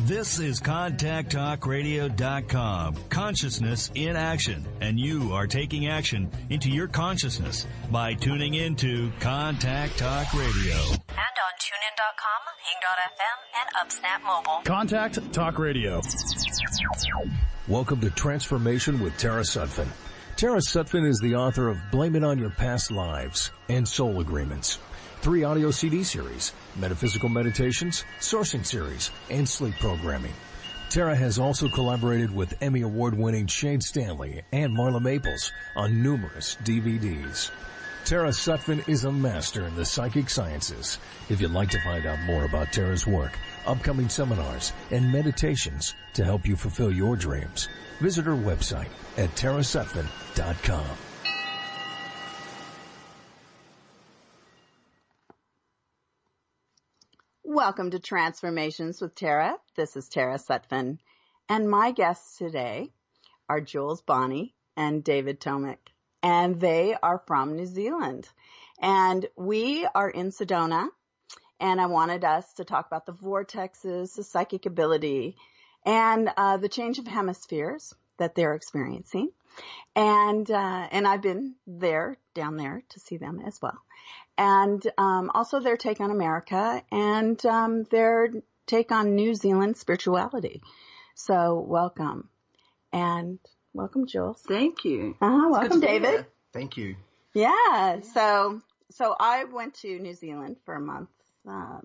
This is ContactTalkRadio.com. Consciousness in action. And you are taking action into your consciousness by tuning into Contact Talk Radio. And on TuneIn.com, Ping.fm, and UpSnap Mobile. Contact Talk Radio. Welcome to Transformation with Tara Sutphen. Tara Sutphen is the author of Blame It on Your Past Lives and Soul Agreements. 3 audio CD series, metaphysical meditations, sourcing series, and sleep programming. Tara has also collaborated with Emmy Award-winning Shane Stanley and Marla Maples on numerous DVDs. Tara Sutphen is a master in the psychic sciences. If you'd like to find out more about Tara's work, upcoming seminars, and meditations to help you fulfill your dreams, visit her website at tarasutphen.com. Welcome to Transformations with Tara. This is Tara Sutphen. And my guests today are Jules, Bonny, and David Tomic. And they are from New Zealand. And we are in Sedona. And I wanted us to talk about the vortexes, the psychic ability, and the change of hemispheres that they're experiencing. And I've been down there to see them as well. And also their take on America and their take on New Zealand spirituality. So welcome. And welcome, Jules. Thank you. Welcome, David. Thank you. Yeah. So I went to New Zealand for a month. A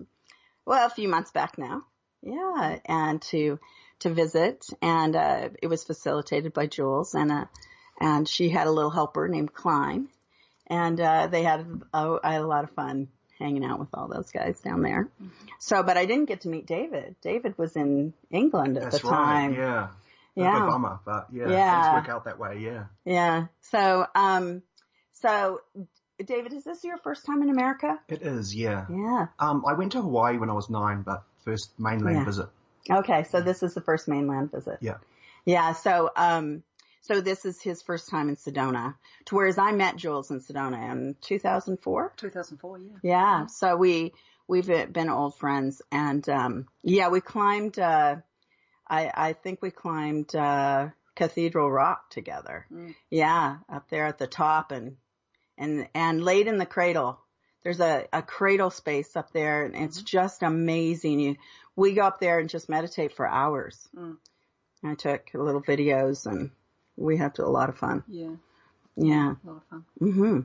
few months back now. Yeah. And to visit. And it was facilitated by Jules. And she had a little helper named Klein. And I had a lot of fun hanging out with all those guys down there. So, but I didn't get to meet David. David was in England at the time. Right, yeah. Yeah. A bummer, but things work out that way, yeah. Yeah. So, David, is this your first time in America? It is, yeah. Yeah. I went to Hawaii when I was 9, but first mainland visit. Okay, so this is the first mainland visit. Yeah. Yeah, so this is his first time in Sedona, to whereas I met Jules in Sedona in 2004. 2004, yeah. Yeah, so we've been old friends, and we climbed. I think we climbed Cathedral Rock together. Yeah, up there at the top, and laid in the cradle. There's a cradle space up there, and it's just amazing. We go up there and just meditate for hours. I took little videos, and we had a lot of fun. Yeah. Yeah. A lot of fun. Mm-hmm.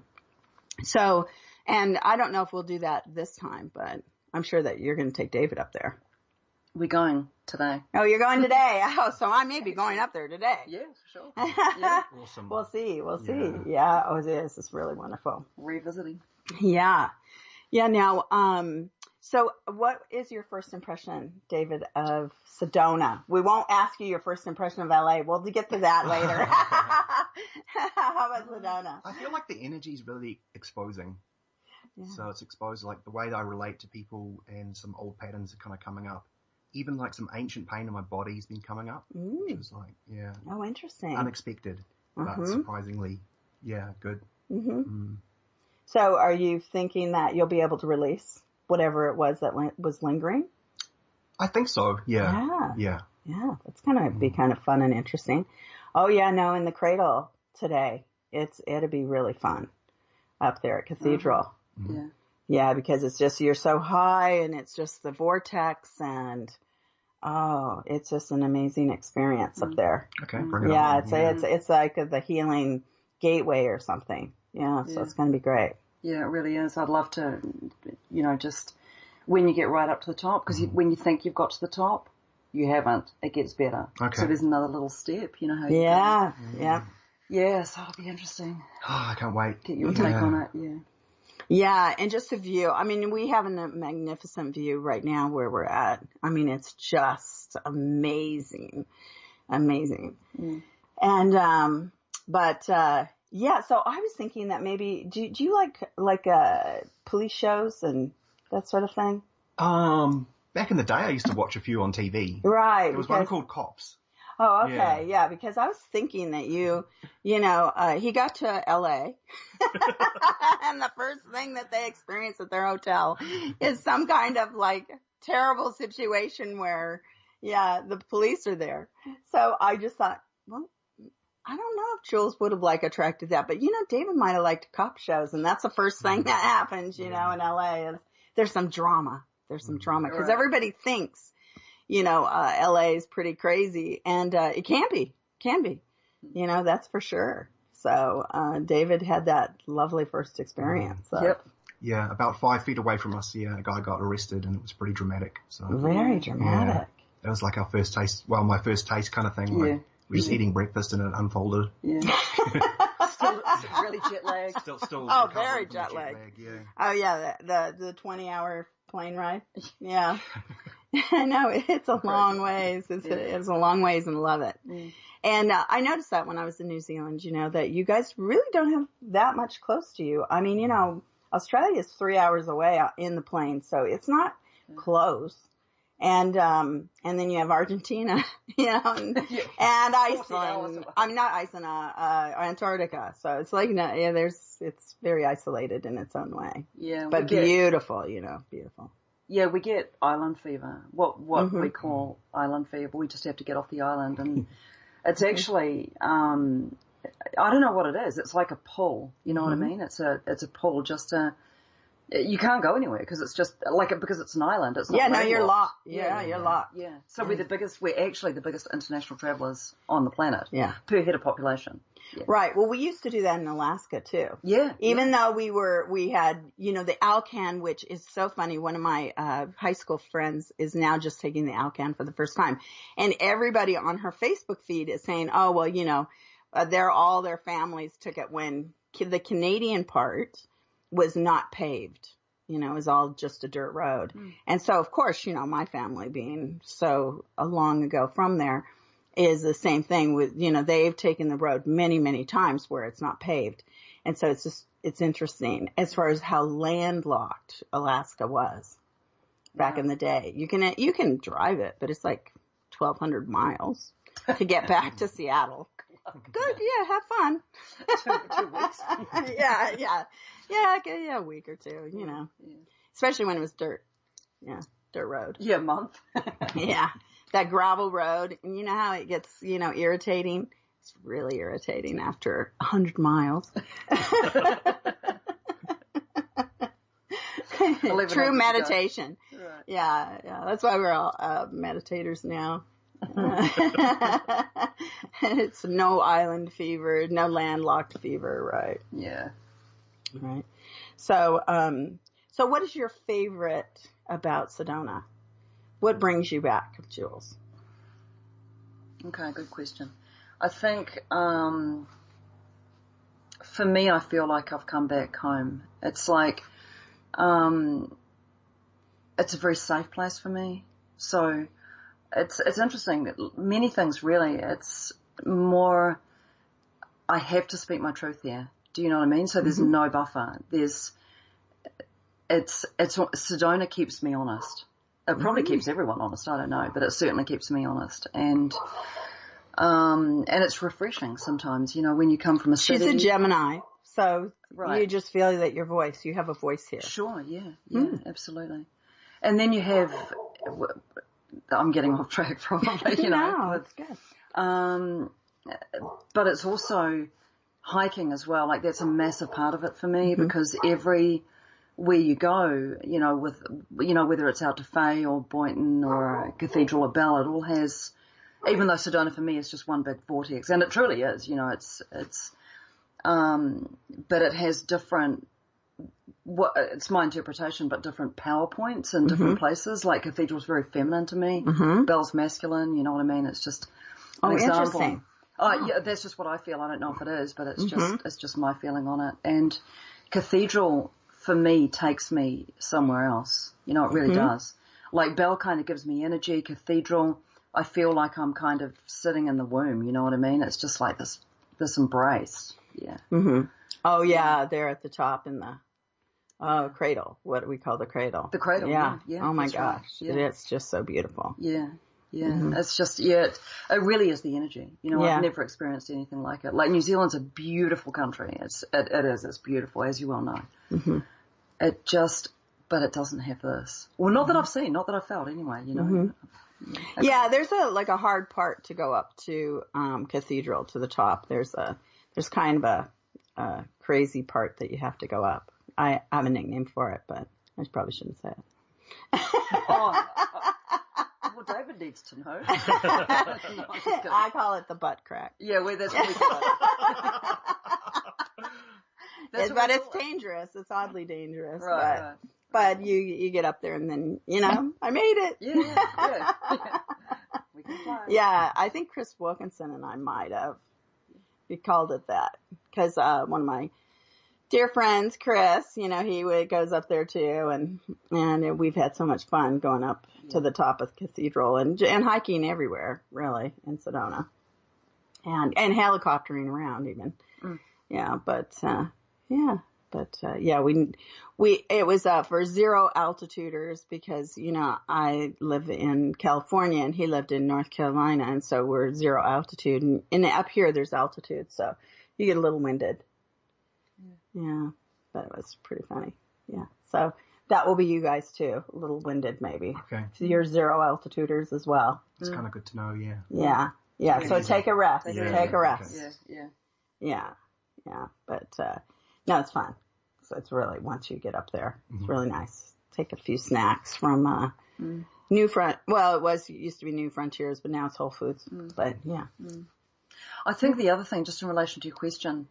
So, and I don't know if we'll do that this time, but I'm sure that you're going to take David up there. We're going today. Oh, you're going today? Oh, so I may be going up there today. Yeah, for sure. Yeah. Awesome. We'll see. Yeah. Oh, this is really wonderful. Revisiting. Yeah. Yeah. Now, so what is your first impression, David, of Sedona? We won't ask you your first impression of LA. We'll get to that later. How about Sedona? I feel like the energy is really exposing. Yeah. So it's exposed, like the way that I relate to people, and some old patterns are kind of coming up. Even like some ancient pain in my body's been coming up, which is like, Oh, interesting. unexpected, but surprisingly, good. So are you thinking that you'll be able to release whatever it was that was lingering? I think so, yeah. Yeah, it's going to be kind of fun and interesting. Oh, yeah, no, in the cradle today, it'll be really fun up there at Cathedral. Yeah. Yeah, because it's just, you're so high, and it's just the vortex, and it's just an amazing experience up there. Okay, bring it on. It's like the healing gateway or something. Yeah, so it's going to be great. Yeah, it really is. I'd love to, just when you get right up to the top, because when you think you've got to the top, you haven't. It gets better. Okay. So there's another little step, how you Yeah. Yeah, so it'll be interesting. Oh, I can't wait. Get your take on it, yeah. Yeah, and just the view. I mean, we have a magnificent view right now where we're at. I mean, it's just amazing. And, so I was thinking that maybe, do you like police shows and that sort of thing? Back in the day, I used to watch a few on TV. Right. There was one called Cops. Oh, okay. Yeah, because I was thinking that he got to LA and the first thing that they experience at their hotel is some kind of like terrible situation where, Yeah, the police are there. So I just thought, well, I don't know if Jules would have attracted that, but David might have liked cop shows, and that's the first thing that happens, in LA is there's some drama. There's some drama because everybody thinks, LA is pretty crazy, and it can be, that's for sure. So David had that lovely first experience. So. Yep. Yeah, about 5 feet away from us, a guy got arrested, and it was pretty dramatic. So very dramatic. Yeah, it was like our first taste, my first taste kind of thing. Like, we're just eating breakfast and it unfolded. Yeah. still really jet lagged. Still very jet lagged. Yeah. Oh yeah, the 20-hour plane ride. Yeah. I know, it's a long ways. It's a long ways, and love it. Mm. And I noticed that when I was in New Zealand, that you guys really don't have that much close to you. I mean, Australia is 3 hours away in the plane, so it's not close. And then you have Argentina, and Iceland. I'm not Iceland, Antarctica. So it's like, it's very isolated in its own way. Yeah. But beautiful, beautiful. Yeah, we get island fever. What we call island fever. We just have to get off the island, and it's actually, I don't know what it is. It's like a pull. You know what I mean? It's a pull just to. You can't go anywhere because it's just because it's an island. It's not you're locked. Yeah, you're locked. Yeah. So we're actually the biggest international travelers on the planet. Yeah. Per head of population. Yeah. Right. Well, we used to do that in Alaska too. Yeah. Even though we had, the Alcan, which is so funny. One of my high school friends is now just taking the Alcan for the first time. And everybody on her Facebook feed is saying, oh, well, all their families took it when the Canadian part was not paved, it was all just a dirt road. Mm. And so, of course, my family being so long ago from there is the same thing with, they've taken the road many, many times where it's not paved. And so it's interesting as far as how landlocked Alaska was back in the day. You can drive it, but it's like 1,200 miles to get back to Seattle. Good, yeah, have fun. 2 weeks. Yeah, a week or two, Yeah. Especially when it was dirt. Yeah, dirt road. Yeah, a month. Yeah, that gravel road. And you know how it gets, irritating? It's really irritating after 100 miles. True meditation. Right. Yeah, that's why we're all meditators now. It's no island fever, no landlocked fever, right? Yeah. Right. So what is your favorite about Sedona? What brings you back, Jules? Okay, good question. I think, for me, I feel like I've come back home. It's like, it's a very safe place for me. So, it's interesting. Many things really. It's more. I have to speak my truth there. Do you know what I mean? So there's no buffer. Sedona keeps me honest. It probably keeps everyone honest. I don't know, but it certainly keeps me honest. And it's refreshing sometimes. When you come from a city. She's a Gemini, so you just feel that you have a voice here. Sure. Yeah. Absolutely. And then you have. I'm getting off track probably, No, it's good. But it's also hiking as well. Like that's a massive part of it for me because everywhere you go, whether it's out to Faye or Boynton or Cathedral or Bell, it all has, even though Sedona for me is just one big vortex, and it truly is, but it has different, it's my interpretation, but different power points in different places. Like Cathedral's very feminine to me. Bell's masculine, you know what I mean? It's just an example. Interesting. Yeah, that's just what I feel. I don't know if it is, but it's just my feeling on it. And Cathedral for me takes me somewhere else. It really does. Like Bell kind of gives me energy. Cathedral, I feel like I'm kind of sitting in the womb. You know what I mean? It's just like this embrace. Yeah. Oh yeah, they're at the top in the cradle. What do we call the cradle? The cradle. Yeah. Oh my gosh, right. Yeah. It's just so beautiful. Yeah. It's just it really is the energy. I've never experienced anything like it. Like New Zealand's a beautiful country. It's beautiful, as you well know. But it doesn't have this. Well, not that I've seen, not that I've felt anyway. Yeah, there's a hard part to go up to Cathedral, to the top. There's kind of a crazy part that you have to go up. I have a nickname for it, but I probably shouldn't say it. Well, David needs to know. I call it the butt crack. Yeah, that's what we call it. But it's dangerous. It's oddly dangerous. Right. But you get up there and then, I made it. Yeah. We can fly. Yeah, I think Chris Wilkinson and I might have. We called it that. Because one of my dear friends, Chris, he goes up there too. And we've had so much fun going up to the top of the cathedral and hiking everywhere, really, in Sedona. And helicoptering around even. Mm. Yeah, but it was for zero altituders because, I live in California and he lived in North Carolina. And so we're zero altitude and up here there's altitude. So you get a little winded. Yeah, but it was pretty funny. Yeah. So that will be you guys too. A little winded maybe. Okay. So you're zero altituders as well. It's kind of good to know. Yeah. Yeah. Yeah. So take a rest. Take a rest. Yeah. Yeah. But, no, it's fun. So it's really, once you get up there, it's really nice. Take a few snacks from, it used to be New Frontiers, but now it's Whole Foods. But yeah. I think the other thing, just in relation to your question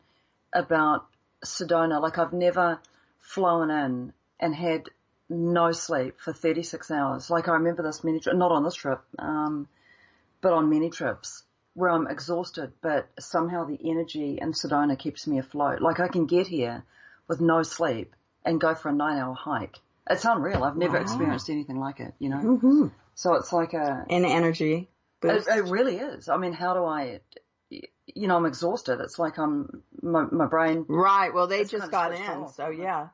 about Sedona, like I've never flown in and had no sleep for 36 hours. Like I remember this not on this trip, but on many trips where I'm exhausted, but somehow the energy in Sedona keeps me afloat. Like I can get here with no sleep and go for a 9-hour hike. It's unreal. I've never experienced anything like it, Mm-hmm. So it's like an energy boost. It really is. I mean, how do I, I'm exhausted. It's like my brain. Right. Well, they just got in. So yeah.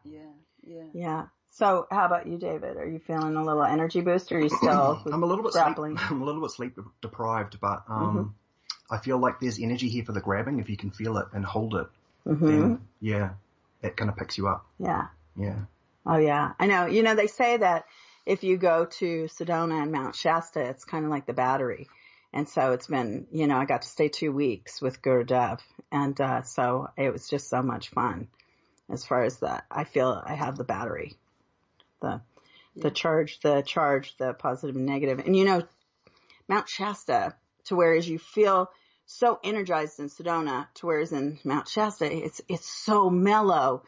Yeah. So how about you, David? Are you feeling a little energy boost or are you still I'm a little bit grappling? I'm a little bit sleep deprived, but I feel like there's energy here for the grabbing. If you can feel it and hold it, then it kind of picks you up. Yeah. Yeah. Oh yeah. I know. They say that if you go to Sedona and Mount Shasta, it's kind of like the Battery. And so it's been, I got to stay 2 weeks with Gurudev. And, so it was just so much fun as far as that. I feel I have the battery, the charge, the positive and negative. And, Mount Shasta, to whereas you feel so energized in Sedona, to whereas in Mount Shasta, it's so mellow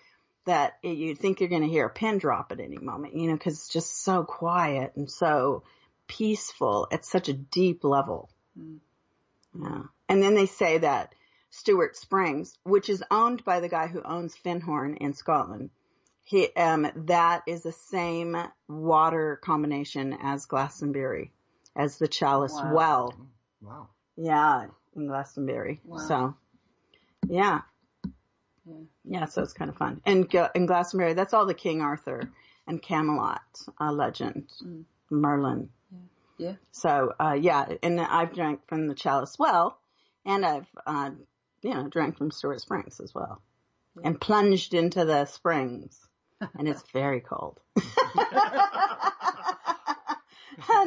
that you think you're going to hear a pin drop at any moment, because it's just so quiet and so peaceful at such a deep level. Yeah. And then they say that Stewart Springs, which is owned by the guy who owns Findhorn in Scotland, that is the same water combination as Glastonbury, as the Chalice well. Wow. Yeah, in Glastonbury. Wow. So, yeah. Yeah, so it's kind of fun. And in Glastonbury, that's all the King Arthur and Camelot legend, Merlin. Yeah. So, and I've drank from the Chalice well, and I've, drank from Stewart Springs as well, and plunged into the springs, and it's very cold.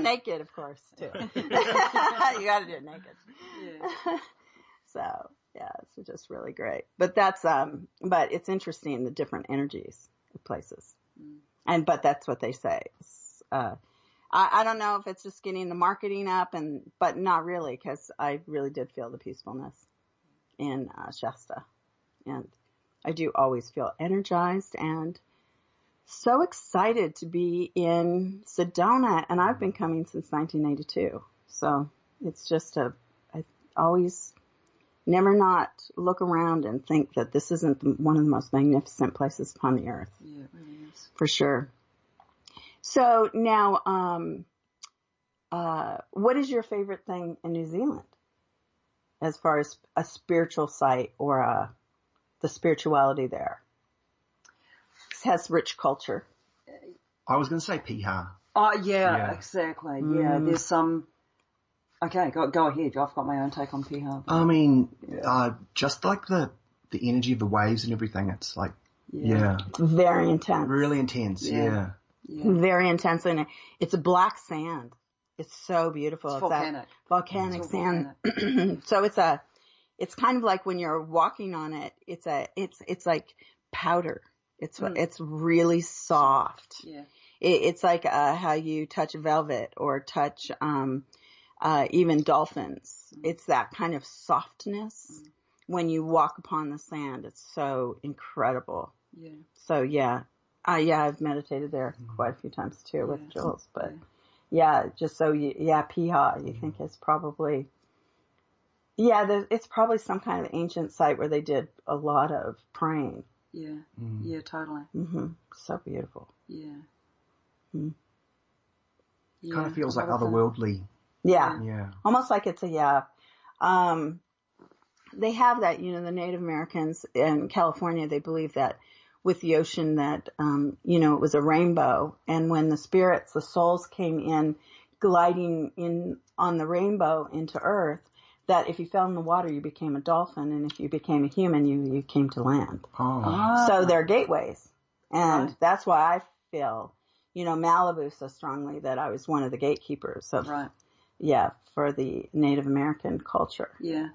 Naked, of course, too. You got to do it naked. Yeah. So, yeah, it's just really great. But but it's interesting, the different energies of places. But that's what they say. I don't know if it's just getting the marketing up, but not really, because I really did feel the peacefulness in Shasta. And I do always feel energized and so excited to be in Sedona. And I've been coming since 1982. So it's just I always never not look around and think that this isn't one of the most magnificent places upon the earth. Yeah, it really is. For sure. So now, what is your favorite thing in New Zealand as far as a spiritual site or the spirituality there? It has rich culture. I was going to say Piha. Oh, yeah. Exactly. Yeah, there's some... Okay, go ahead. I've got my own take on Piha. I mean, just like the energy of the waves and everything, it's like, Very intense. really intense, yeah. Very intense. And it's black sand. It's so beautiful. It's volcanic. Volcanic sand. So it's kind of like when you're walking on it, it's like powder. It's really soft. Yeah. It's like how you touch velvet or touch even dolphins. It's that kind of softness when you walk upon the sand. It's so incredible. Yeah. So I've meditated there quite a few times too with Jules, but just so Piha, you think is probably, it's probably some kind of ancient site where they did a lot of praying. Yeah. Yeah, totally. So beautiful. Yeah. Kind of feels like otherworldly. Yeah. Almost like it's they have that, the Native Americans in California, they believe that with the ocean that, it was a rainbow. And when the spirits, the souls came in, gliding in on the rainbow into Earth, that if you fell in the water, you became a dolphin. And if you became a human, you came to land. So they're gateways. And that's why I feel, Malibu so strongly that I was one of the gatekeepers of, for the Native American culture. Yeah.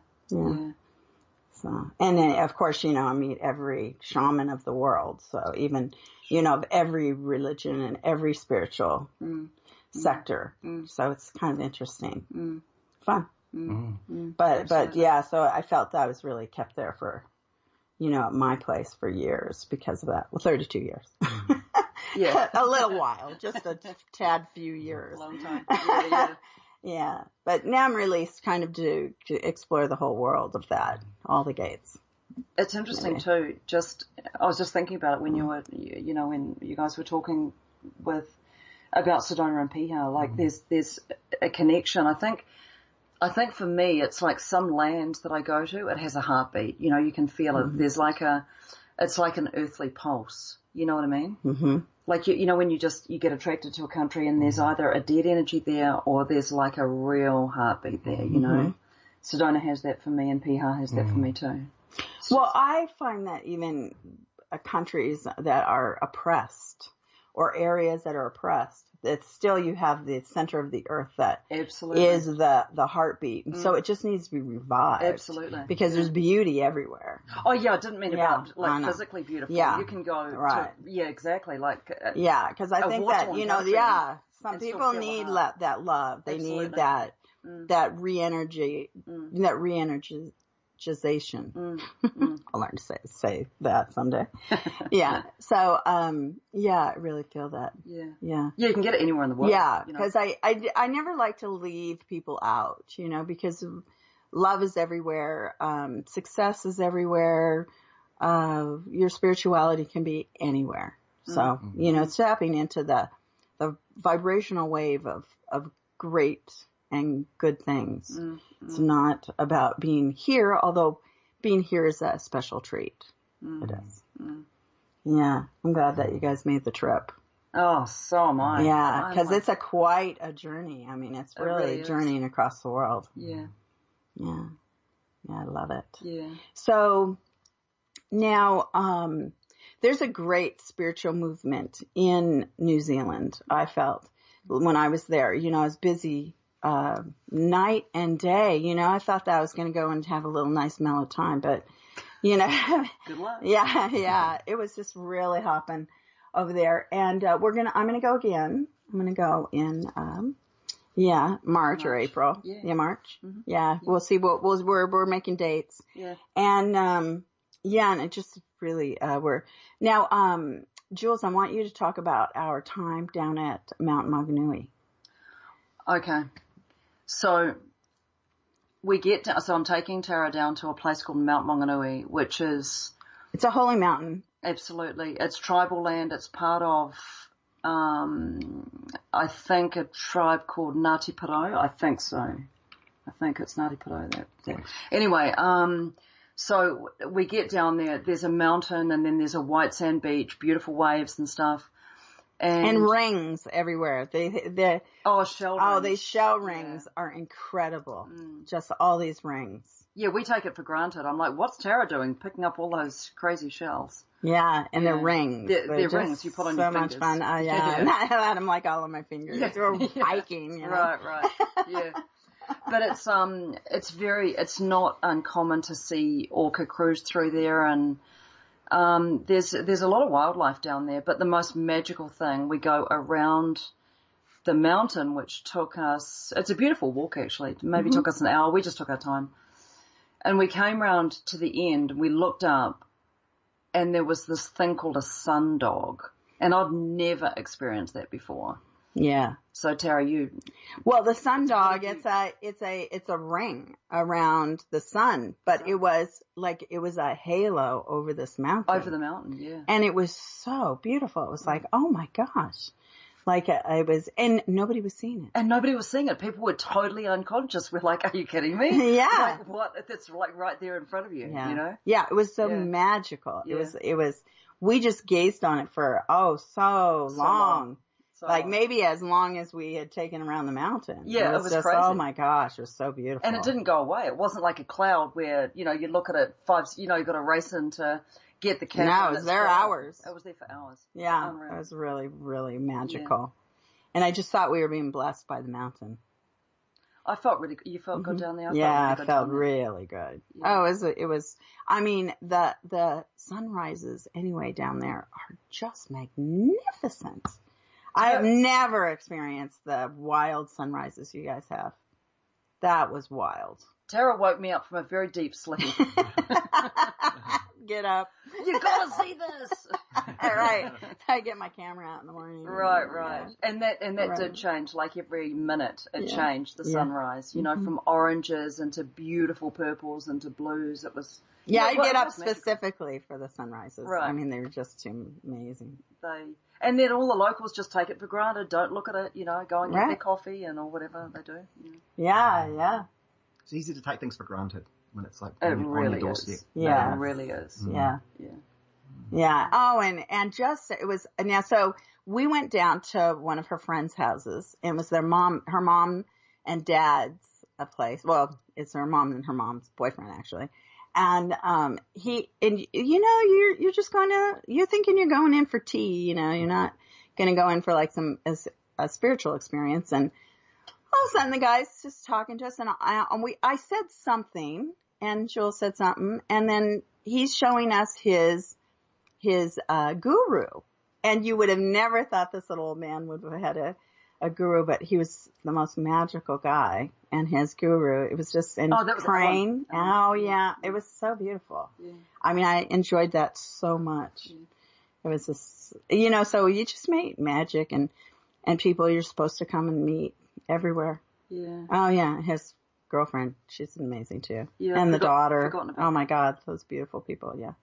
So, and then, of course, I meet every shaman of the world. So even, of every religion and every spiritual sector. So it's kind of interesting. Fun. But so I felt I was really kept there for, at my place for years because of that. Well, 32 years. A little while, just a tad few years. A long time. Yeah, but now I'm released kind of to explore the whole world of that, all the gates. It's interesting too. I was just thinking about it when you were, when you guys were talking about Sedona and Piha. Like there's a connection. I think for me, it's like some land that I go to, it has a heartbeat. You can feel it. There's it's like an earthly pulse. You know what I mean? Mm-hmm. Like, when you get attracted to a country and there's either a dead energy there or there's like a real heartbeat there, Sedona has that for me and Piha has that for me too. Well, I find that even countries that are oppressed or areas that are oppressed, that still you have the center of the earth that is the heartbeat. And so it just needs to be revived. Absolutely. Because there's beauty everywhere. Oh, yeah, I didn't mean about physically beautiful. Yeah. You can go exactly. Like because I think that, some people need that love. They need that re-energy, that re-energization. I'll learn to say that someday. So, I really feel that. Yeah, you can get it anywhere in the world. Yeah, because I never like to leave people out, because love is everywhere. Success is everywhere. Your spirituality can be anywhere. So, it's tapping into the vibrational wave of great and good things. It's not about being here, although being here is a special treat. It is. Yeah, I'm glad that you guys made the trip. Oh, so am I. Yeah, because it's quite a journey. I mean, it's really journeying across the world. Yeah, I love it. Yeah. So now, there's a great spiritual movement in New Zealand. I felt when I was there. I was busy night and day. I thought that I was going to go and have a little nice mellow time, but good luck. Yeah, it was just really hopping over there. And I'm gonna go again. I'm gonna go in March or April. March. Mm-hmm. Yeah, we'll see we're making dates. Yeah. And and it just really we're now Jules, I want you to talk about our time down at Mount Maunganui. Okay. So I'm taking Tara down to a place called Mount Maunganui, which is... It's a holy mountain. Absolutely. It's tribal land. It's part of, I think, a tribe called Ngāti Porou. I think so. I think it's Ngāti Porou. Anyway, so we get down there. There's a mountain and then there's a white sand beach, beautiful waves and stuff. And rings everywhere. Shell rings. These shell rings are incredible. Just all these rings. Yeah, we take it for granted. I'm like, what's Tara doing picking up all those crazy shells? Yeah, and they're rings. They're rings you put on your fingers. So much fun. Yeah. And I had them like all on my fingers. Or hiking. You know? Right. Yeah. But it's not uncommon to see orca cruise through there, and there's a lot of wildlife down there. But the most magical thing, we go around the mountain, which took us, it's a beautiful walk actually, maybe took us an hour. We just took our time. And we came round to the end, and we looked up, and there was this thing called a sundog. And I'd never experienced that before. Yeah. So Tara, well, the sundog, it's a ring around the sun, but it was a halo over this mountain. Over the mountain, yeah. And it was so beautiful. It was like, oh my gosh. Like and nobody was seeing it. And nobody was seeing it. People were totally unconscious. We're like, are you kidding me? Yeah. Like, what? It's like right there in front of you, yeah. You know? Yeah, it was so magical. Yeah. It was, we just gazed on it for, so long. So like maybe as long as we had taken around the mountain. Yeah, it was just, crazy. Oh my gosh, it was so beautiful. And it didn't go away. It wasn't like a cloud where, you look at it you got to race in to get the camera. No, it was there hours. It was there for hours. Yeah, Unreal. It was really, really magical. Yeah. And I just thought we were being blessed by the mountain. I felt really good. You felt good down there? I felt really good. Yeah. Oh, it was, I mean, the sunrises anyway down there are just magnificent. I have never experienced the wild sunrises you guys have. That was wild. Tara woke me up from a very deep sleep. Get up. You gotta see this. All right. I get my camera out in the morning. Right. Yeah. And that did change. Like every minute it changed, the sunrise. From oranges into beautiful purples into blues. It was... Yeah, I get up specifically for the sunrises. Right. I mean, they were just too amazing. And then all the locals just take it for granted, don't look at it, go and get their coffee or whatever they do. Yeah. It's easy to take things for granted when it's like on your doorstep. Yeah. It really is. Yeah. Oh, and just, it was, so we went down to one of her friends' houses, and it was her mom and dad's place. Well, it's her mom and her mom's boyfriend, actually. And, you're just you're thinking you're going in for tea, you're not going to go in for like a spiritual experience. And all of a sudden the guy's just talking to us, and I said something, and Jules said something, and then he's showing us his guru. And you would have never thought this little old man would have had a guru, but he was the most magical guy, and his guru, it was just praying. Oh yeah, it was so beautiful. Yeah. I mean, I enjoyed that so much. Yeah. It was just, so you just meet magic and people you're supposed to come and meet everywhere. Yeah. Oh yeah, his girlfriend, she's amazing too. Yeah. And the daughter. Oh my God, those beautiful people. Yeah.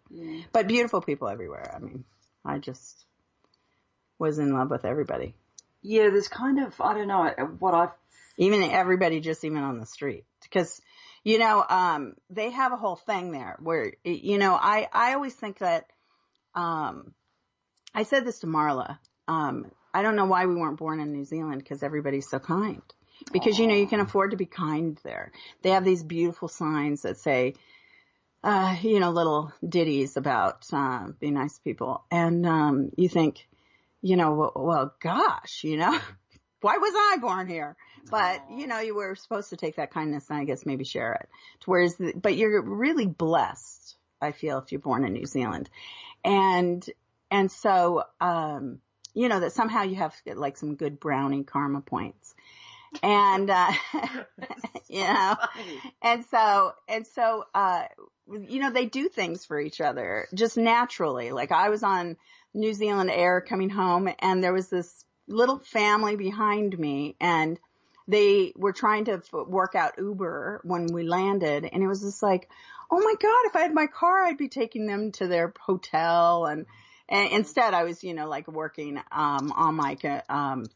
But beautiful people everywhere. I mean, I just was in love with everybody. Yeah, there's kind of, I don't know, even everybody just even on the street. Because, they have a whole thing there where, I always think that, I said this to Marla, I don't know why we weren't born in New Zealand because everybody's so kind. Because, you can afford to be kind there. They have these beautiful signs that say, little ditties about, be nice to people. And, you think, well, gosh, why was I born here? But, you were supposed to take that kindness and I guess maybe share it. But you're really blessed, I feel, if you're born in New Zealand. And so, that somehow you have like some good brownie karma points. And, and so, they do things for each other just naturally. Like I was on New Zealand Air coming home, and there was this little family behind me, and they were trying to work out Uber when we landed, and it was just like, oh my God, if I had my car, I'd be taking them to their hotel, and instead I was, like working on my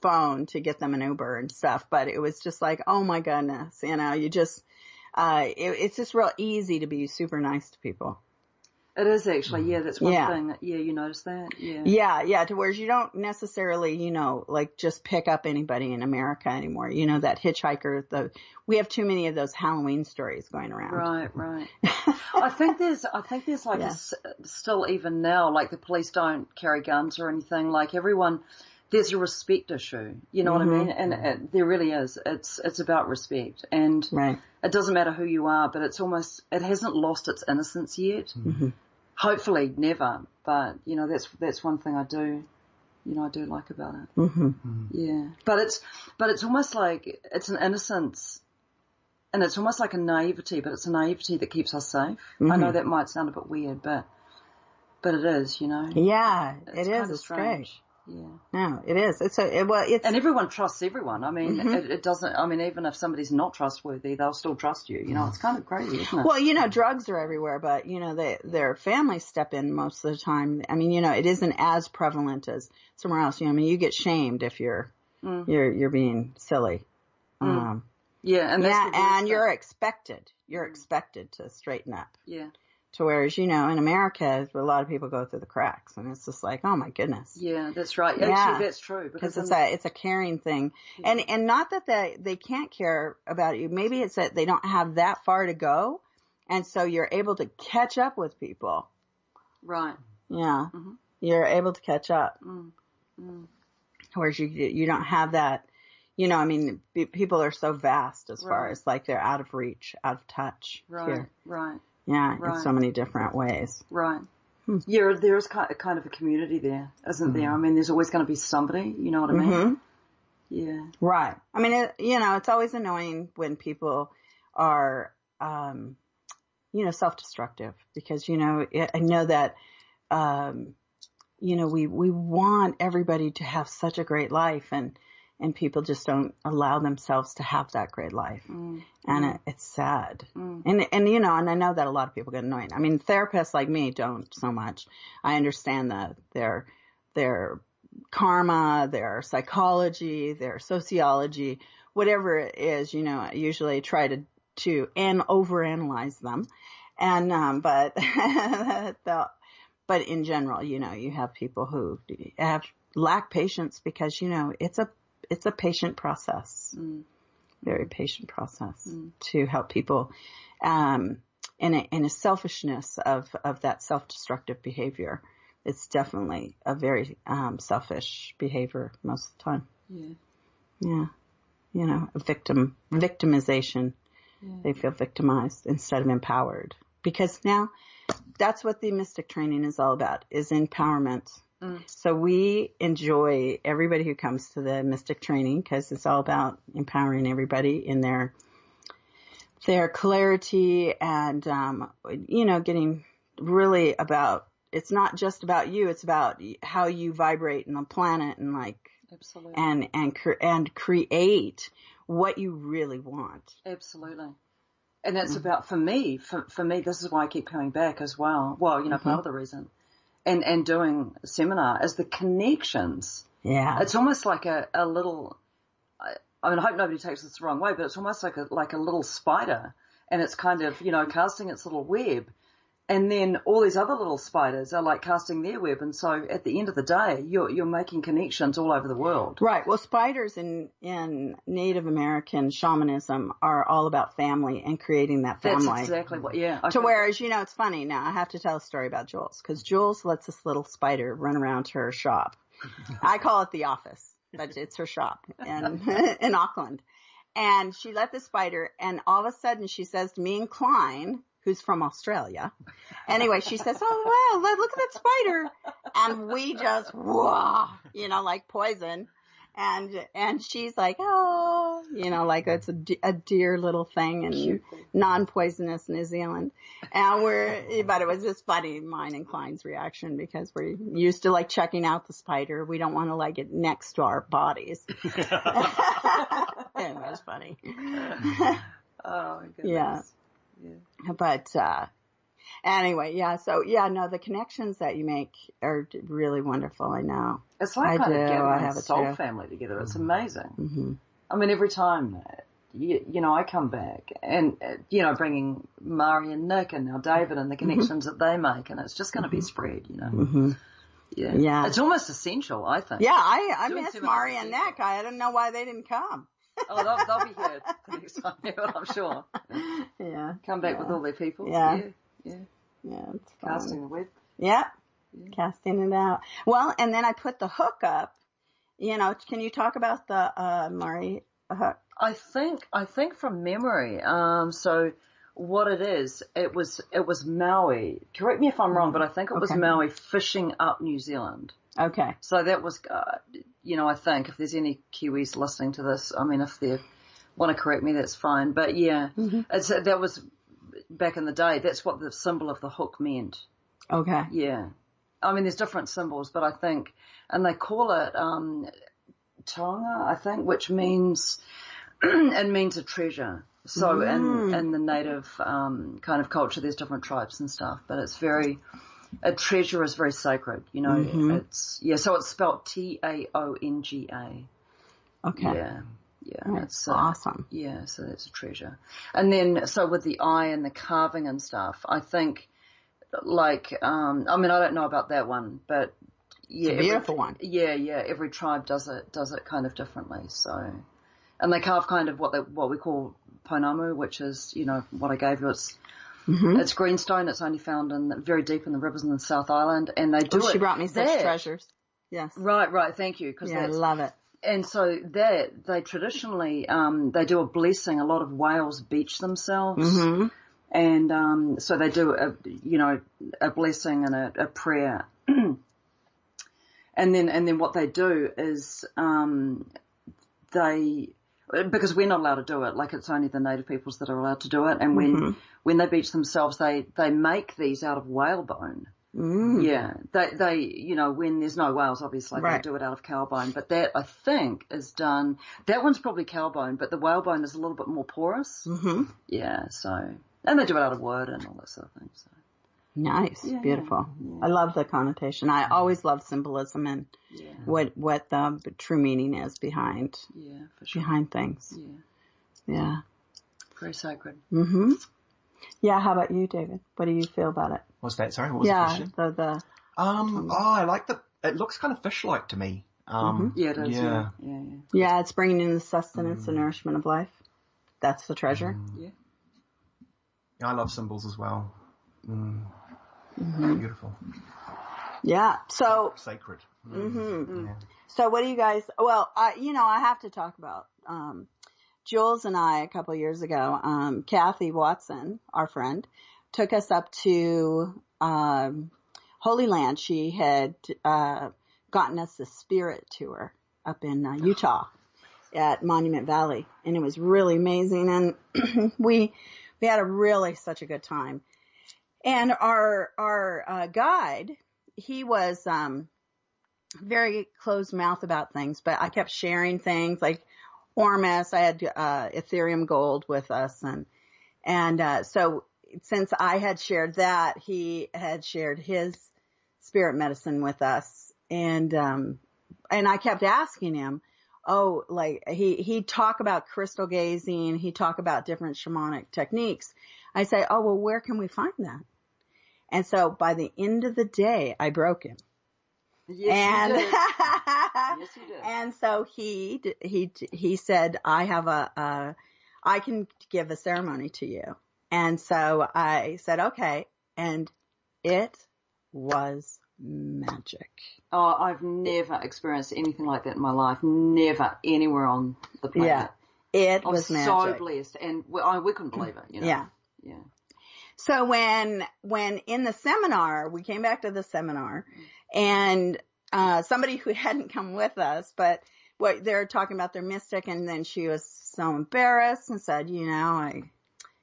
phone to get them an Uber and stuff. But it was just like, oh my goodness, you just it's just real easy to be super nice to people. It is actually, yeah, that's one thing. Yeah, you notice that? Yeah. Yeah, to where you don't necessarily, like just pick up anybody in America anymore. That hitchhiker, we have too many of those Halloween stories going around. Right. I think there's like still even now, like the police don't carry guns or anything, like everyone, there's a respect issue, you know what I mean? And there really is. It's about respect, and it doesn't matter who you are, but it hasn't lost its innocence yet. Mm-hmm. Hopefully never, but that's one thing I do like about it. Mm-hmm. Yeah, but it's almost like it's an innocence, and it's almost like a naivety, but it's a naivety that keeps us safe. Mm-hmm. I know that might sound a bit weird, but it is, Yeah, it is. It's strange. Yeah. No, it is. It's and everyone trusts everyone. I mean, it doesn't. I mean, even if somebody's not trustworthy, they'll still trust you. It's kind of crazy, isn't it? Well, drugs are everywhere, but their families step in most of the time. I mean, it isn't as prevalent as somewhere else. You get shamed if you're being silly. And you're expected. You're expected to straighten up. Yeah. To whereas, in America, a lot of people go through the cracks, and it's just like, oh my goodness. Yeah, that's right. Yeah. Actually, that's true. Because it's a caring thing. Yeah. And not that they can't care about you. Maybe it's that they don't have that far to go, and so you're able to catch up with people. Right. Yeah. Mm-hmm. You're able to catch up. Whereas you don't have that, people are so vast as far as like they're out of reach, out of touch. Right. Here. Right. Yeah, in so many different ways. Right. Yeah, there's kind of a community there, isn't there? I mean, there's always going to be somebody, you know what I mean? Mm-hmm. Yeah. Right. I mean, it's always annoying when people are, self-destructive because, I know that, we want everybody to have such a great life and people just don't allow themselves to have that great life. And it's sad. And I know that a lot of people get annoyed. I mean, therapists like me don't so much. I understand that their karma, their psychology, their sociology, whatever it is, I usually try to overanalyze them. And, but in general, you have people who lack patience because, it's a patient process, very patient process to help people, in a selfishness of that self-destructive behavior. It's definitely a very, selfish behavior most of the time. Yeah. Yeah. Victimization. Yeah. They feel victimized instead of empowered because now that's what the mystic training is all about, is empowerment. So we enjoy everybody who comes to the mystic training because it's all about empowering everybody in their clarity and, getting really about, it's not just about you, it's about how you vibrate in the planet and absolutely. and create what you really want. Absolutely. And that's about, for me, this is why I keep coming back as well. Well, part of the reason. And doing a seminar is the connections. Yeah. It's almost like a little, I mean, I hope nobody takes this the wrong way, but it's almost like a little spider, and it's kind of, casting its little web. And then all these other little spiders are like casting their web. And so at the end of the day, you're making connections all over the world. Right. Well, spiders in Native American shamanism are all about family and creating that family. That's exactly what, yeah. Okay. To whereas, it's funny. Now I have to tell a story about Jules because Jules lets this little spider run around to her shop. I call it the office, but it's her shop in Auckland. And she let the spider, and all of a sudden she says to me and Klein, who's from Australia. Anyway, she says, oh, wow, look at that spider. And we just, whoa, like poison. And she's like, oh, like it's a dear little thing and non-poisonous New Zealand. But it was just funny, mine and Klein's reaction, because we're used to checking out the spider. We don't want to get next to our bodies. It was funny. Oh, my goodness. Yeah. But, anyway, yeah. So, the connections that you make are really wonderful. I know. It's like kind of gathering a soul family together. It's amazing. Mm-hmm. I mean, every time, I come back and, bringing Mari and Nick and now David and the connections that they make, and it's just going to be spread, Yeah. It's almost essential, I think. Yeah, I miss Mari and Nick. I didn't know why they didn't come. Oh, they'll be here the next time, I'm sure. Yeah. Come back with all their people. Yeah. Yeah, it's fun. Casting the web. Yeah. Casting it out. Well, and then I put the hook up. Can you talk about the Mari hook? I think from memory. So what it is, it was Maui. Correct me if I'm wrong, but I think it was Maui fishing up New Zealand. Okay. So that was, I think if there's any Kiwis listening to this, I mean, if they want to correct me, that's fine. But yeah, that was back in the day. That's what the symbol of the hook meant. Okay. Yeah. I mean, there's different symbols, but I think, and they call it taonga, I think, which means, it means a treasure. So in the native kind of culture, there's different tribes and stuff, but it's a treasure is very sacred, It's, so it's spelled Taonga. Okay. Yeah. That's awesome. Yeah, so that's a treasure. And then, so with the eye and the carving and stuff, I think, I don't know about that one, but yeah. It's a beautiful one. Yeah, every tribe does it kind of differently, so. And they carve kind of what we call ponamu, which is, what I gave you. It's greenstone. It's only found very deep in the rivers in the South Island, and they do it. She brought me such treasures. Yes. Right. Thank you. I love it. And so they traditionally, they do a blessing. A lot of whales beach themselves. And, so they do a blessing and a prayer. And then what they do is, because we're not allowed to do it, like it's only the native peoples that are allowed to do it. And when they beach themselves, they make these out of whale bone. Yeah. They, when there's no whales, obviously they do it out of cow bone, but that I think is done, that one's probably cow bone, but the whale bone is a little bit more porous. Yeah. So, and they do it out of wood and all that sort of thing. So. Nice. Beautiful. Yeah. I love the connotation. I always love symbolism and what the true meaning is behind things. Yeah. Very sacred. Yeah. How about you, David? What do you feel about it? What's that? Sorry, what was the question? I like it looks kind of fish-like to me. Yeah, it is. Yeah, it's bringing in the sustenance and nourishment of life. That's the treasure. Yeah, I love symbols as well. Beautiful. Yeah. So sacred. Yeah. So what do you guys? Well, I have to talk about Jules and I a couple of years ago. Kathy Watson, our friend, took us up to Holy Land. She had gotten us the spirit tour up in Utah at Monument Valley, and it was really amazing. And we had such a good time. And our guide, he was very closed mouth about things, but I kept sharing things like Ormus. I had Ethereum gold with us, and so since I had shared that, he had shared his spirit medicine with us, and I kept asking him, he'd talk about crystal gazing, he'd talk about different shamanic techniques. I say, well, where can we find that? And so by the end of the day, I broke him. Yes, you did. Yes, you did. And so he said, I can give a ceremony to you. And so I said, okay. And it was magic. Oh, I've never experienced anything like that in my life. Never anywhere on the planet. Yeah, it was magic. I was so blessed, and we couldn't believe it. Yeah. So when in the seminar, we came back to the seminar, and somebody who hadn't come with us, but they're talking about their mystic, and then she was so embarrassed and said,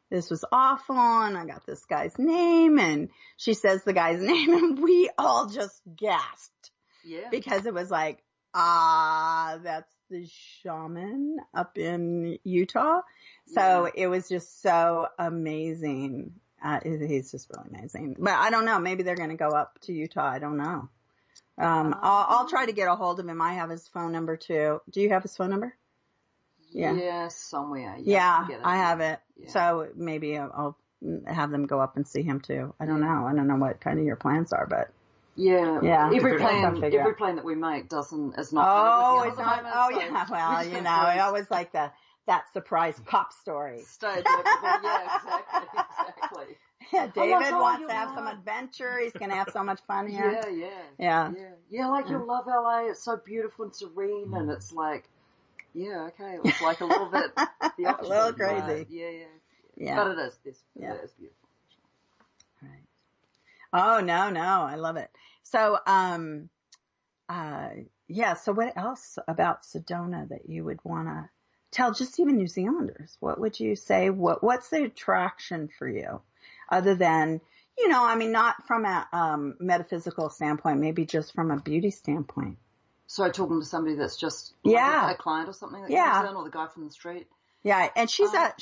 this was awful, and I got this guy's name, and she says the guy's name, and we all just gasped. Yeah. Because it was like, that's the shaman up in Utah. So it was just so amazing. He's just really amazing. But I don't know. Maybe they're going to go up to Utah. I don't know. I'll try to get a hold of him. I have his phone number too. Do you have his phone number? Yeah. Somewhere. Yeah, get it. I have it. Yeah. So maybe I'll have them go up and see him too. I don't know. I don't know what kind of your plans are, but yeah. Every Figure out. plan that we make is not. Oh, it's not. Yeah. Well, I always like that surprise cop story. Exactly. Yeah, David God, wants to have some adventure. He's going to have so much fun here. Yeah. Like you'll love LA. It's so beautiful and serene, and it's like, okay, it was like a little bit the opposite. A little crazy. Right? Yeah. But it is. It is beautiful. Right. Oh, no, I love it. So, so what else about Sedona that you would want to tell just even New Zealanders? What would you say? What's the attraction for you other than, not from a metaphysical standpoint, maybe just from a beauty standpoint? So talking to somebody that's just a client or something that comes in, or the guy from the street. Yeah, and she's a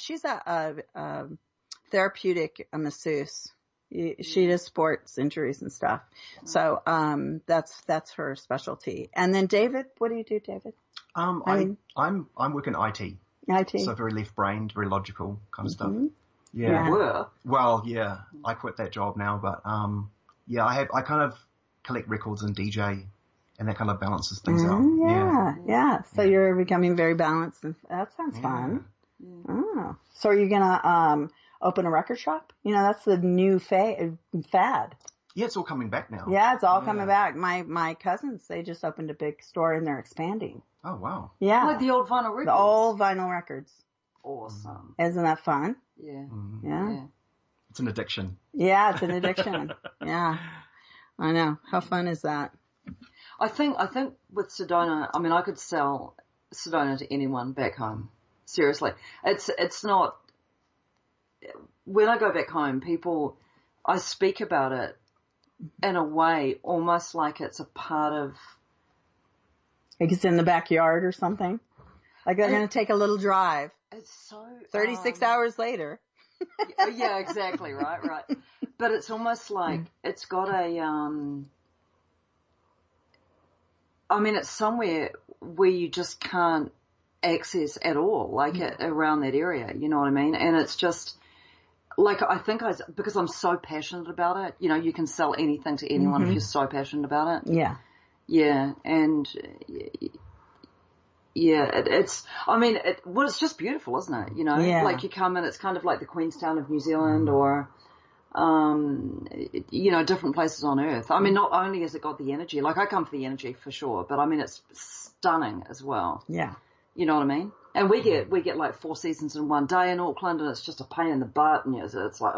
therapeutic masseuse. She does sports injuries and stuff. So that's her specialty. And then David, what do you do, David? I'm working IT. IT. So very left-brained, very logical kind of stuff. Yeah. Well, yeah. I quit that job now, but I kind of collect records and DJ, and that kind of balances things out. Yeah. So you're becoming very balanced, and that sounds fun. Yeah. Oh. So are you gonna open a record shop? That's the new fad. Yeah, it's all coming back now. Yeah, it's all coming back. My cousins, they just opened a big store and they're expanding. Oh, wow. Yeah. Like the old vinyl records. The old vinyl records. Awesome. Isn't that fun? Yeah. Mm-hmm. Yeah. It's an addiction. Yeah, it's an addiction. Yeah. I know. How fun is that? I think with Sedona, I could sell Sedona to anyone back home. Seriously. It's not, when I go back home, I speak about it in a way almost like it's a part of, like it's in the backyard or something. Like they're going to take a little drive. It's so 36 hours later. Yeah, exactly. Right. But it's almost like it's got a, it's somewhere where you just can't access at all, around that area. You know what I mean? And it's just, I think because I'm so passionate about it, you can sell anything to anyone if you're so passionate about it. Yeah. Yeah. And it's just beautiful, isn't it? Yeah. Like you come in, it's kind of like the Queenstown of New Zealand or, different places on earth. Not only has it got the energy, I come for the energy for sure, but it's stunning as well. Yeah. You know what I mean? And we get like 4 seasons in one day in Auckland, and it's just a pain in the butt. And it's like,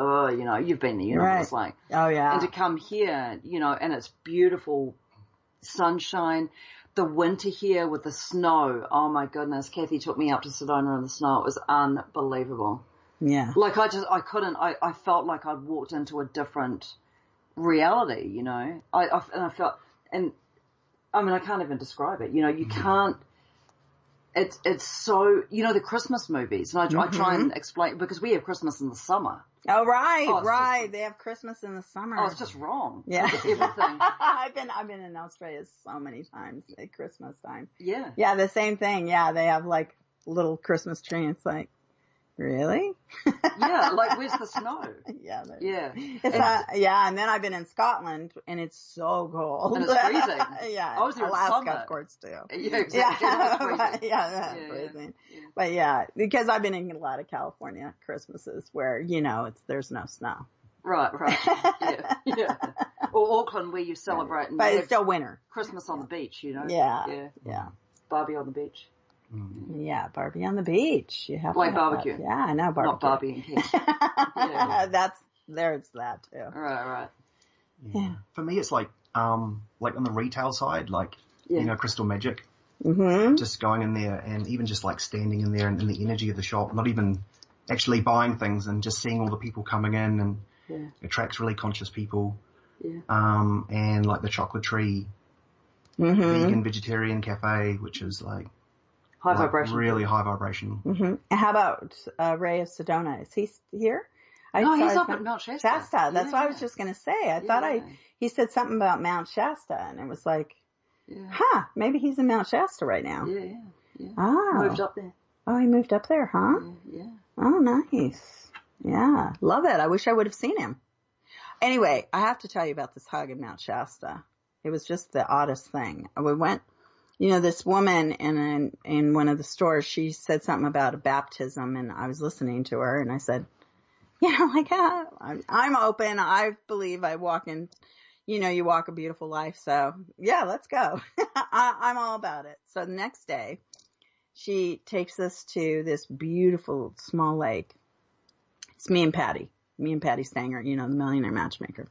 you've been there, right. It's like, oh yeah. And to come here, and it's beautiful sunshine. The winter here with the snow, oh my goodness. Kathy took me up to Sedona in the snow. It was unbelievable. Yeah. I felt like I'd walked into a different reality, I felt, and I can't even describe it. You can't, it's so, the Christmas movies, and I try and explain, because we have Christmas in the summer. Oh, right. They have Christmas in the summer. Oh, it's just wrong. Yeah. Everything. I've been in Australia so many times at Christmas time. Yeah. Yeah, the same thing. Yeah, they have like little Christmas tree. It's like, really? Yeah, where's the snow? Yeah. Yeah. And then I've been in Scotland, and it's so cold. And it's freezing. Yeah. I was there in Alaska, summer. of course, too. Yeah, exactly. That's freezing. Yeah. But yeah, because I've been in a lot of California Christmases where, there's no snow. Right. Yeah. Or Auckland, where you celebrate. And but it's still winter. Christmas on the beach, Yeah. Barbie on the beach. Yeah, Barbie on the beach. You have like to have barbecue. That. Yeah, I know barbecue. Not Barbie and kids. Yeah. There's that too. Right. Yeah. For me, it's like on the retail side, Crystal Magic. Mm-hmm. Just going in there and even just standing in there and in the energy of the shop, not even actually buying things, and just seeing all the people coming in, and attracts really conscious people. Yeah. And the Chocolate Tree vegan vegetarian cafe, which is high vibration. Really high vibration. Mm-hmm. How about Ray of Sedona? Is he here? He's up at Mount Shasta. That's what I was just going to say. I thought he said something about Mount Shasta, and it was like, maybe he's in Mount Shasta right now. Yeah. Oh. Moved up there. Oh, he moved up there, huh? Yeah. Oh, nice. Yeah, love it. I wish I would have seen him. Anyway, I have to tell you about this hug in Mount Shasta. It was just the oddest thing. We went, this woman in one of the stores, she said something about a baptism, and I was listening to her, and I said, I'm open. I believe I walk in, you walk a beautiful life. So yeah, let's go. I'm all about it. So the next day she takes us to this beautiful small lake. It's me and Patty Stanger, the millionaire matchmaker.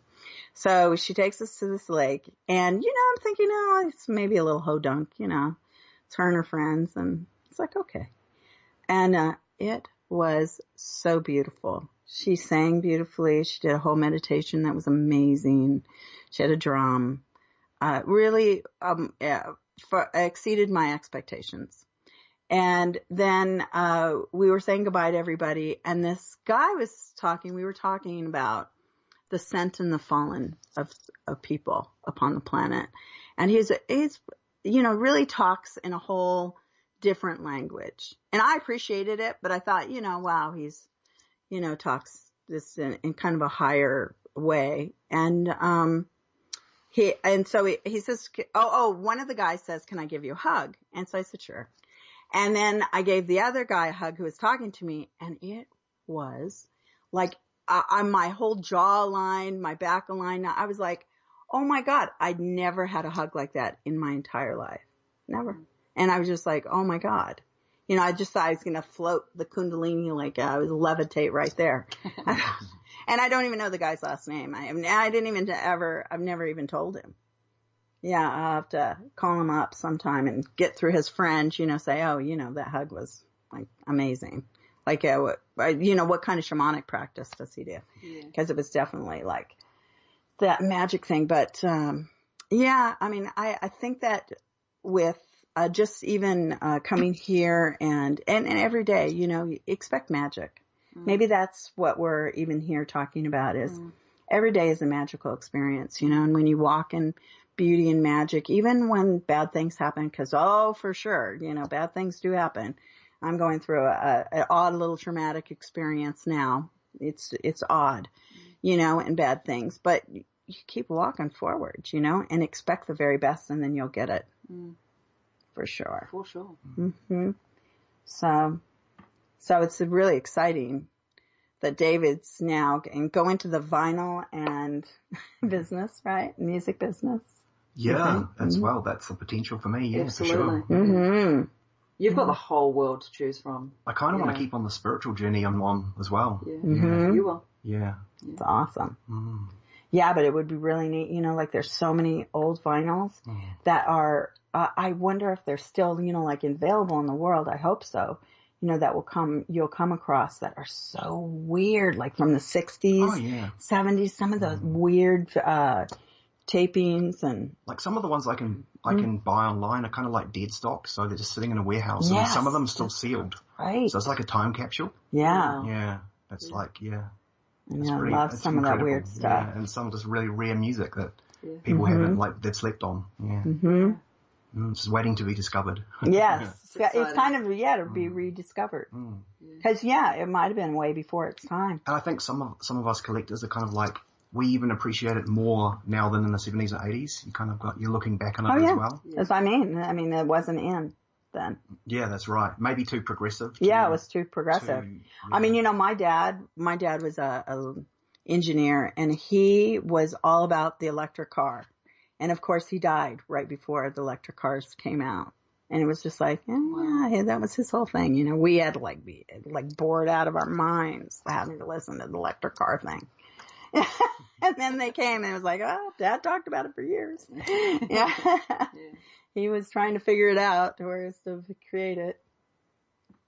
So she takes us to this lake, and, I'm thinking, it's maybe a little hodunk, it's her and her friends, and it's like, okay. And, it was so beautiful. She sang beautifully. She did a whole meditation that was amazing. She had a drum, really, exceeded my expectations. And then, we were saying goodbye to everybody, and this guy was talking, we were talking about the scent and the fallen of people upon the planet. And he's, really talks in a whole different language. And I appreciated it, but I thought, wow, he's, talks this in kind of a higher way. And, he says, one of the guys says, can I give you a hug? And so I said, sure. And then I gave the other guy a hug who was talking to me, and it was like, my whole jawline, my back line, I was like, oh my God, I'd never had a hug like that in my entire life. Never. And I was just like, oh my God. I just thought I was going to float the Kundalini, like I was levitate right there. And I don't even know the guy's last name. I've never even told him. Yeah, I'll have to call him up sometime and get through his friends, say, that hug was like amazing. Like, what kind of shamanic practice does he do? Because it was definitely like that magic thing. But, I think that with just even coming here and every day, you expect magic. Maybe that's what we're even here talking about is every day is a magical experience, and when you walk in beauty and magic, even when bad things happen, because, for sure, bad things do happen. I'm going through an odd little traumatic experience now. It's odd, and bad things, but you keep walking forward, and expect the very best, and then you'll get it. For sure. For sure. Mm-hmm. So it's really exciting that David's now go into the vinyl and business, right? Music business. Yeah, as well. That's the potential for me. Yeah, absolutely. For sure. Mm-hmm. You've got the whole world to choose from. I kind of want to keep on the spiritual journey I'm on as well. Yeah. Mm-hmm. You will. Yeah. It's awesome. Yeah, but it would be really neat. Like there's so many old vinyls that are, I wonder if they're still, like available in the world. I hope so. That you'll come across that are so weird, like from the 60s, 70s, some of those weird, tapings and like some of the ones I can buy online are kind of like dead stock, so they're just sitting in a warehouse, and some of them are still sealed. Right. So it's like a time capsule. Yeah. Yeah. That's like I love some of that weird stuff. Yeah, and some just really rare music that people haven't they've slept on. Yeah. Just waiting to be discovered. Yes. It's kind of to be rediscovered. Because it might have been way before its time. And I think some of us collectors are kind of like, we even appreciate it more now than in the 70s and 80s. You kind of you're looking back on it as well. As I mean, it wasn't in then. Yeah, that's right. Maybe too progressive. It was too progressive. I mean, my dad was a engineer, and he was all about the electric car. And of course he died right before the electric cars came out. And it was just like, that was his whole thing. We had to be bored out of our minds having to listen to the electric car thing. And then they came, and it was like, Dad talked about it for years. He was trying to figure it out to create it.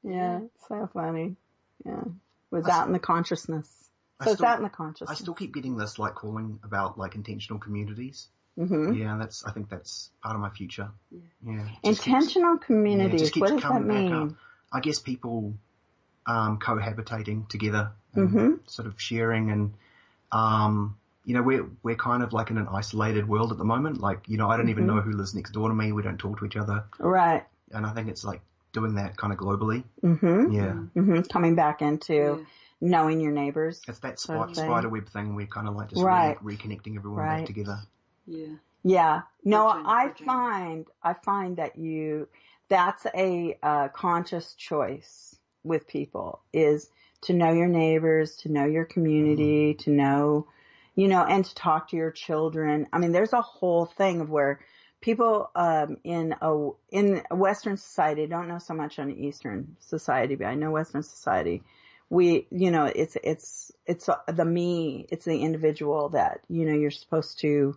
Yeah, it's so funny. Yeah, it was out in the consciousness. So it's out in the consciousness. I still keep getting this calling about intentional communities. Yeah, I think that's part of my future. Yeah. Intentional communities. What does that mean? I guess people cohabitating together, sort of sharing, and we're kind of in an isolated world at the moment. I don't even know who lives next door to me. We don't talk to each other. Right. And I think it's doing that kind of globally. Coming back into knowing your neighbors. It's that spider web thing. We're kind of like just reconnecting everyone back together. Yeah. No, I find that that's a conscious choice with people, is to know your neighbors, to know your community, to know, and to talk to your children. I mean, there's a whole thing of where people in Western society, don't know so much on Eastern society, but I know Western society, it's the me, it's the individual that, you're supposed to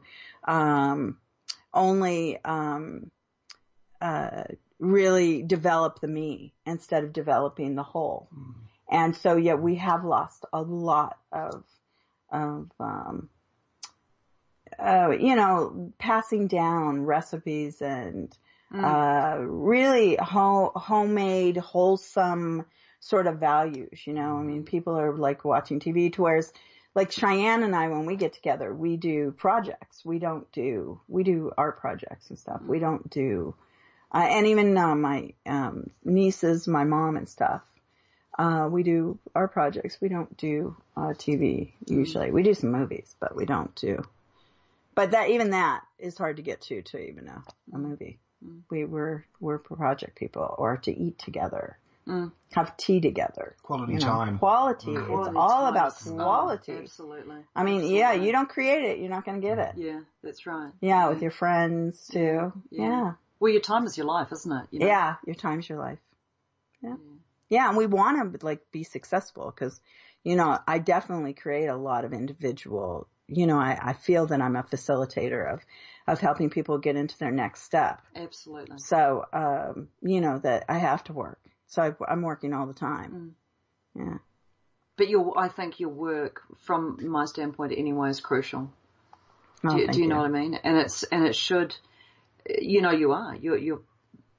only really develop the me instead of developing the whole. And so, we have lost a lot of passing down recipes and really homemade, wholesome sort of values. I mean, people are like watching TV to whereas like Cheyenne and I, when we get together, we do projects. We do art projects and stuff. We don't do, and even my nieces, my mom and stuff, we do art projects. We don't do TV usually. We do some movies, but we don't do. But even that is hard to get to even a movie. We're project people, or to eat together. Have tea together. Quality time. Quality. It's all about quality. Absolutely. I mean, you don't create it, you're not going to get it. Yeah, that's right. Yeah, with your friends too. Yeah. Well, your time is your life, isn't it? Yeah, your time's your life. Yeah. Yeah, and we want to be successful because, I definitely create a lot of individual, I feel that I'm a facilitator of helping people get into their next step. Absolutely. So, that I have to work. So I'm working all the time. Yeah. But I think your work, from my standpoint anyway, is crucial. Do you know what I mean? And it should, you're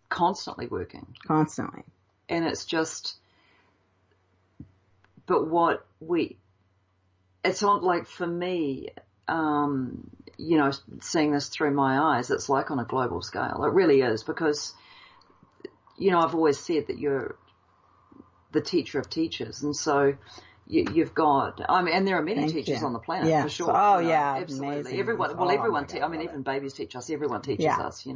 constantly working. Constantly. And it's just, but it's not like for me, seeing this through my eyes, it's like on a global scale. It really is, because I've always said that you're the teacher of teachers, and so you've got. And there are many teachers on the planet for sure. Oh absolutely. Amazing. Everyone. Well, everyone. Even babies teach us. Everyone teaches us.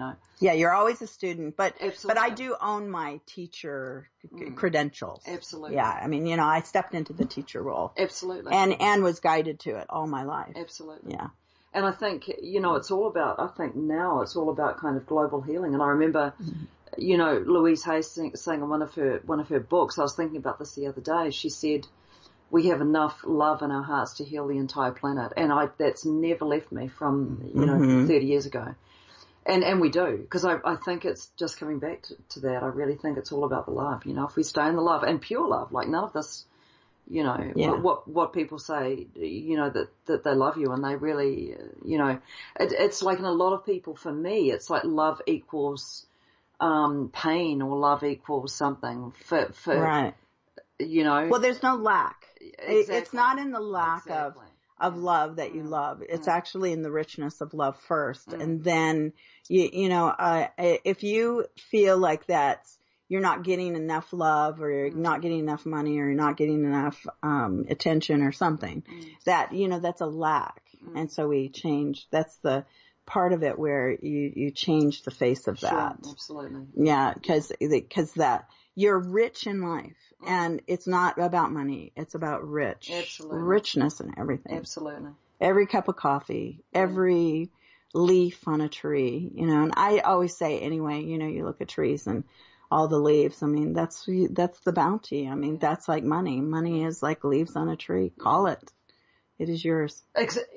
Yeah, you're always a student, but absolutely. I do own my teacher credentials. Absolutely. Yeah, I mean, I stepped into the teacher role. Absolutely. And was guided to it all my life. Absolutely. Yeah. And I think it's all about. I think now it's all about kind of global healing. And I remember. Louise Hay saying in one of her books, I was thinking about this the other day, she said, we have enough love in our hearts to heal the entire planet. And that's never left me from, 30 years ago. And we do, because I think it's just coming back to that. I really think it's all about the love, if we stay in the love and pure love, like none of this, what people say, that they love you, and they really, it's like in a lot of people, for me, it's like love equals pain, or love equals something for right. Well, there's no lack. Exactly. It's not in the lack of love that you love. It's actually in the richness of love first. And then, if you feel like you're not getting enough love, or you're not getting enough money, or you're not getting enough attention or something, that's a lack. And so we change. That's the part of it where you change the face of that. Sure, absolutely. Yeah, because that you're rich in life, and it's not about money. It's about richness in everything. Absolutely. Every cup of coffee, every leaf on a tree, and I always say anyway, you look at trees and all the leaves. I mean, that's the bounty. I mean, that's like money. Money is like leaves on a tree. Call it. It is yours.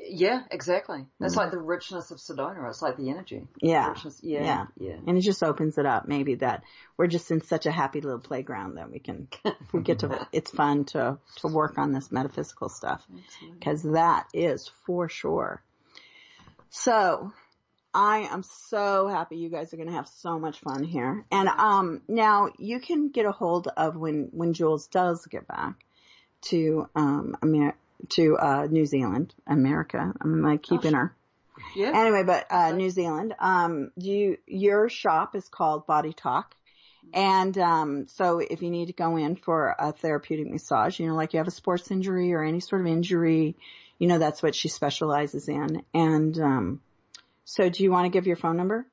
Yeah, exactly. It's like the richness of Sedona. It's like the energy. Yeah. Yeah. And it just opens it up. Maybe that we're just in such a happy little playground that we get to, it's fun to work on this metaphysical stuff, because that is for sure. So I am so happy you guys are going to have so much fun here. And, now you can get a hold of when Jules does get back to, New Zealand, America. I'm like keeping her. Yeah. Anyway, but New Zealand. Your shop is called Body Talk, And so if you need to go in for a therapeutic massage, like you have a sports injury or any sort of injury, that's what she specializes in. And so do you want to give your phone number?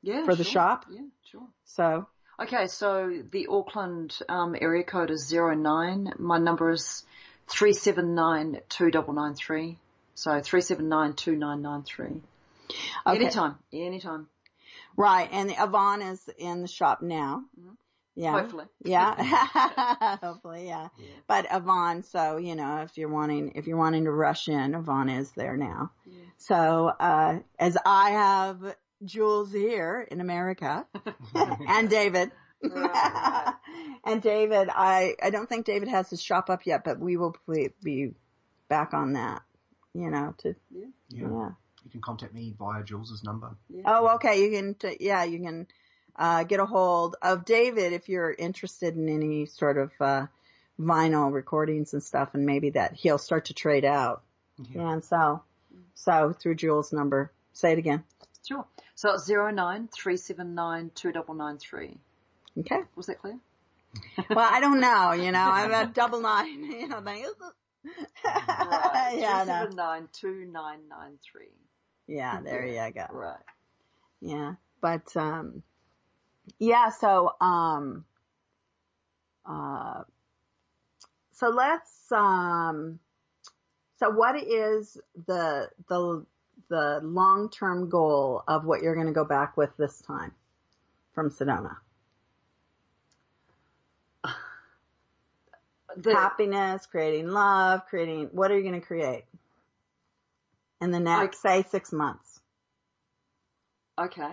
Yeah, for the shop? Yeah, sure. So. Okay, so the Auckland area code is 09. My number is 379-2993. So 379-2993. Okay. Anytime. Right, and Yvonne is in the shop now. Mm-hmm. Yeah. Hopefully. Yeah. Hopefully, yeah. But Yvonne, so, if you're wanting to rush in, Yvonne is there now. Yeah. So, as I have Jules here in America and David. Right. And David, I don't think David has his shop up yet, but we will be back on that, Yeah. You can contact me via Jules's number. Yeah. Oh, okay. You can get a hold of David if you're interested in any sort of vinyl recordings and stuff, and maybe that he'll start to trade out. Yeah. And so through Jules' number. Say it again. Sure. So it's 09-379-2993. Okay. Was that clear? Well, I don't know. I'm at 99. Thing. Right. Yeah. 379-2993. Yeah, there you go. Right. Yeah. But, yeah, so let's, so what is the long-term goal of what you're going to go back with this time from Sedona? Happiness, creating love, what are you going to create in the next, say, 6 months? Okay.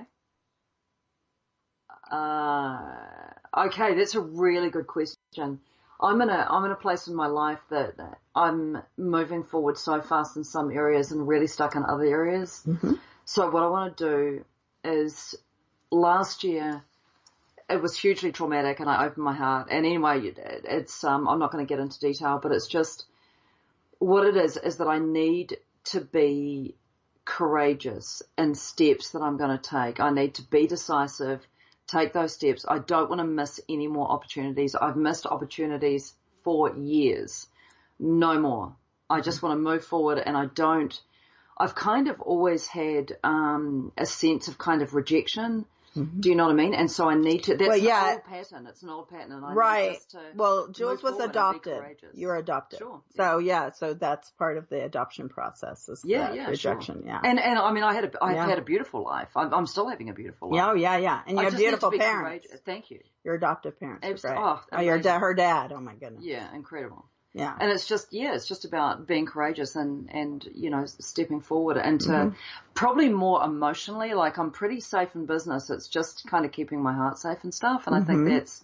Okay, that's a really good question. I'm in a place in my life that I'm moving forward so fast in some areas and really stuck in other areas. Mm-hmm. So what I want to do is, last year it was hugely traumatic and I opened my heart. And anyway, it's I'm not going to get into detail, but it's just what it is that I need to be courageous in steps that I'm going to take. I need to be decisive. Take those steps. I don't want to miss any more opportunities. I've missed opportunities for years. No more. I just want to move forward, and I've kind of always had a sense of kind of rejection. Mm-hmm. Do you know what I mean? And so I need to, that's an old pattern. It's an old pattern. And I need just to Jules was adopted. You're adopted. Sure. So so that's part of the adoption process is rejection. Sure. Yeah. And I mean, I had a beautiful life. I'm still having a beautiful life. Yeah. And you have beautiful parents. Courageous. Thank you. Your adoptive parents. Absolutely. Right. Her dad. Oh my goodness. Yeah. Incredible. Yeah. And it's just about being courageous and stepping forward and to probably more emotionally, like I'm pretty safe in business. It's just kind of keeping my heart safe and stuff. And I think that's,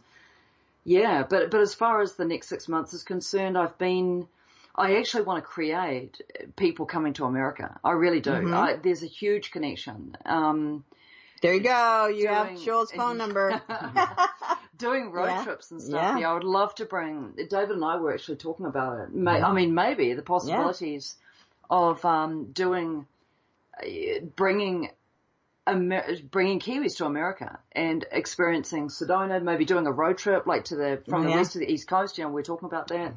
but as far as the next 6 months is concerned, I actually want to create people coming to America. I really do. There's a huge connection. There you go. You have Jules' phone number. Doing road trips and stuff. Yeah, I would love to bring. David and I were actually talking about it. I mean, maybe the possibilities of bringing Kiwis to America and experiencing Sedona. Maybe doing a road trip like from the west to the east coast. We're talking about that.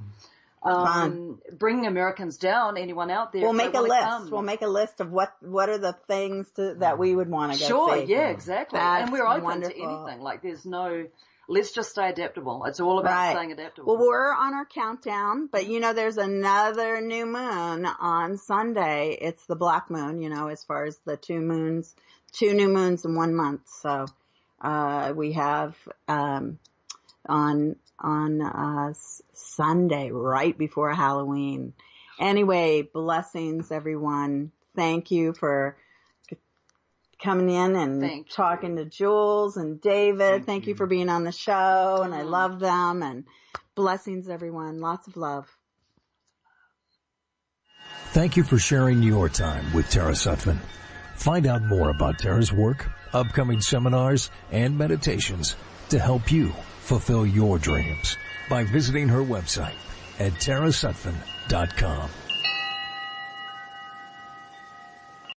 Bringing Americans down, anyone out there. We'll make a list. We'll make a list of what are the things that we would want to go see. Sure, yeah, exactly. And we're open to anything. Like there's let's just stay adaptable. It's all about staying adaptable. Well, we're on our countdown, but there's another new moon on Sunday. It's the black moon, as far as the 2 new moons in 1 month. So, we have, on Sunday, right before Halloween. Anyway, blessings, everyone. Thank you for coming in and talking to Jules and David. Thank you for being on the show, and I love them. And blessings, everyone. Lots of love. Thank you for sharing your time with Tara Sutphen. Find out more about Tara's work, upcoming seminars, and meditations to help you fulfill your dreams by visiting her website at tarasutphen.com.